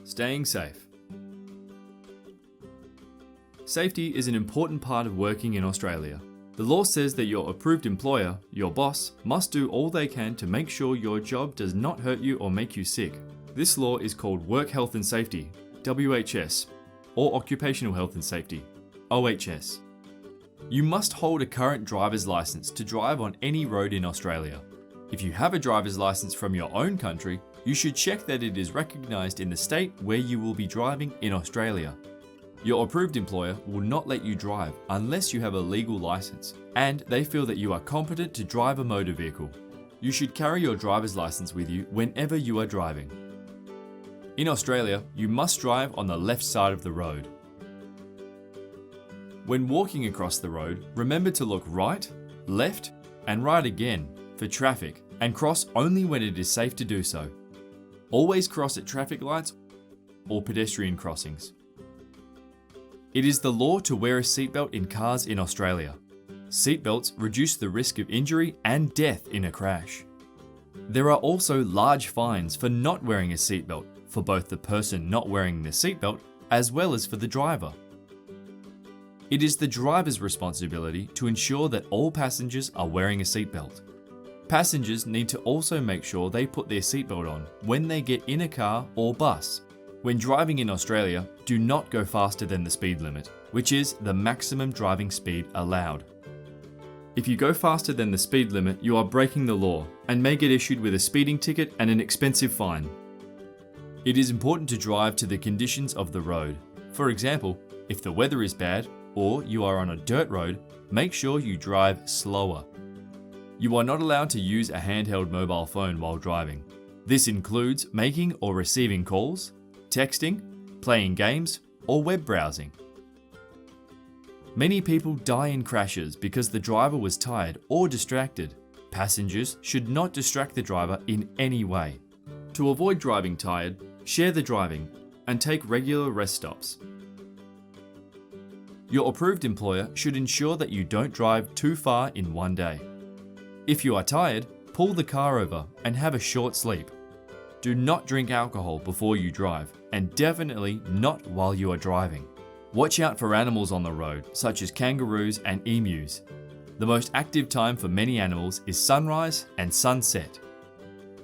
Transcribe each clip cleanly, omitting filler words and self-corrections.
Staying safe. Safety is an important part of working in Australia. The law says that your approved employer, your boss, must do all they can to make sure your job does not hurt you or make you sick. This law is called Work Health and Safety, WHS, or Occupational Health and Safety, OHS. You must hold a current driver's license to drive on any road in Australia. If you have a driver's license from your own country, you should check that it is recognised in the state where you will be driving in Australia. Your approved employer will not let you drive unless you have a legal license and they feel that you are competent to drive a motor vehicle. You should carry your driver's license with you whenever you are driving. In Australia, you must drive on the left side of the road. When walking across the road, remember to look right, left, and right again for traffic and cross only when it is safe to do so. Always cross at traffic lights or pedestrian crossings. It is the law to wear a seatbelt in cars in Australia. Seatbelts reduce the risk of injury and death in a crash. There are also large fines for not wearing a seatbelt for both the person not wearing the seatbelt as well as for the driver. It is the driver's responsibility to ensure that all passengers are wearing a seatbelt. Passengers need to also make sure they put their seatbelt on when they get in a car or bus. When driving in Australia, do not go faster than the speed limit, which is the maximum driving speed allowed. If you go faster than the speed limit, you are breaking the law and may get issued with a speeding ticket and an expensive fine. It is important to drive to the conditions of the road. For example, if the weather is bad or you are on a dirt road, make sure you drive slower. You are not allowed to use a handheld mobile phone while driving. This includes making or receiving calls, texting, playing games, or web browsing. Many people die in crashes because the driver was tired or distracted. Passengers should not distract the driver in any way. To avoid driving tired, share the driving and take regular rest stops. Your approved employer should ensure that you don't drive too far in one day. If you are tired, pull the car over and have a short sleep. Do not drink alcohol before you drive, and definitely not while you are driving. Watch out for animals on the road, such as kangaroos and emus. The most active time for many animals is sunrise and sunset.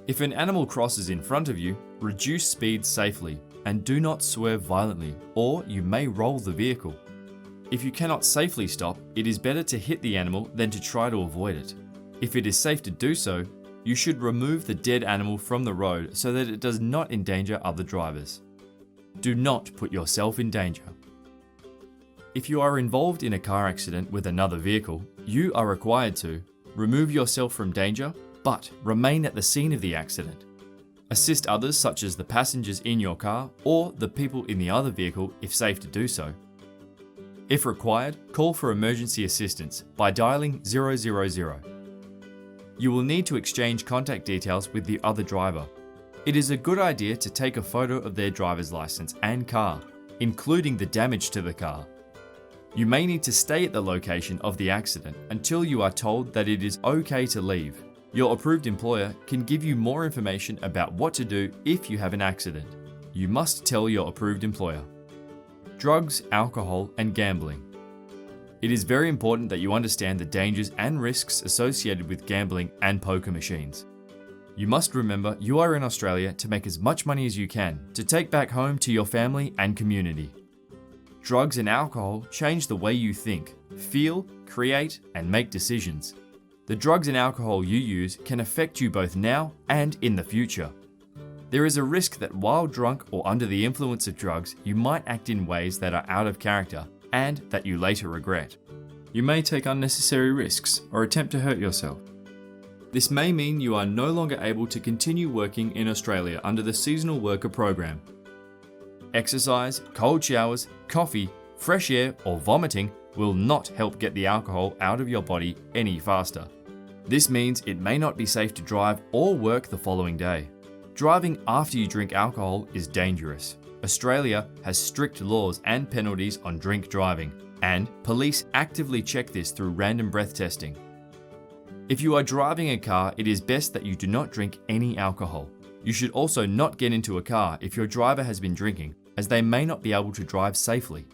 If an animal crosses in front of you, reduce speed safely and do not swerve violently, or you may roll the vehicle. If you cannot safely stop, it is better to hit the animal than to try to avoid it. If it is safe to do so, you should remove the dead animal from the road so that it does not endanger other drivers. Do not put yourself in danger. If you are involved in a car accident with another vehicle, you are required to remove yourself from danger, but remain at the scene of the accident. Assist others such as the passengers in your car or the people in the other vehicle if safe to do so. If required, call for emergency assistance by dialing 000. You will need to exchange contact details with the other driver. It is a good idea to take a photo of their driver's license and car, including the damage to the car. You may need to stay at the location of the accident until you are told that it is okay to leave. Your approved employer can give you more information about what to do if you have an accident. You must tell your approved employer. Drugs, alcohol, and gambling. It is very important that you understand the dangers and risks associated with gambling and poker machines. You must remember you are in Australia to make as much money as you can to take back home to your family and community. Drugs and alcohol change the way you think, feel, create, and make decisions. The drugs and alcohol you use can affect you both now and in the future. There is a risk that while drunk or under the influence of drugs, you might act in ways that are out of character and that you later regret. You may take unnecessary risks or attempt to hurt yourself. This may mean you are no longer able to continue working in Australia under the seasonal worker program. Exercise, cold showers, coffee, fresh air, or vomiting will not help get the alcohol out of your body any faster. This means it may not be safe to drive or work the following day. Driving after you drink alcohol is dangerous. Australia has strict laws and penalties on drink driving, and police actively check this through random breath testing. If you are driving a car, it is best that you do not drink any alcohol. You should also not get into a car if your driver has been drinking, as they may not be able to drive safely.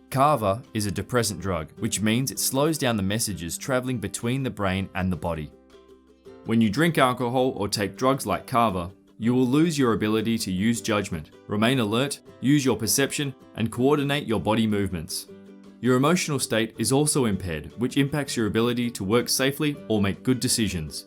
Kava is a depressant drug, which means it slows down the messages traveling between the brain and the body. When you drink alcohol or take drugs like kava, you will lose your ability to use judgment, remain alert, use your perception, and coordinate your body movements. Your emotional state is also impaired, which impacts your ability to work safely or make good decisions.